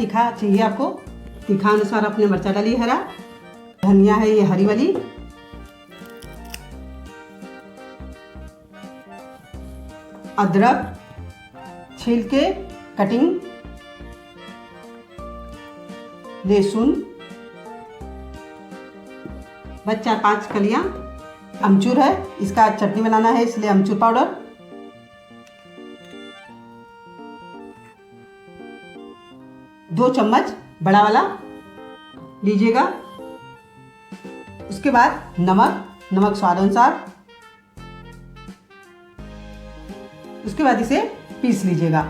तीखा चाहिए आपको, तीखा अनुसार अपने मिर्चा डालिए हरा। धनिया है ये हरी वाली, अदरक छील के कटिंग, लहसुन बस 4-5 कलियां। अमचूर है, इसका चटनी बनाना है इसलिए अमचूर पाउडर, दो चम्मच बड़ा वाला लीजिएगा। उसके बाद नमक स्वाद अनुसार। उसके बाद इसे पीस लीजिएगा।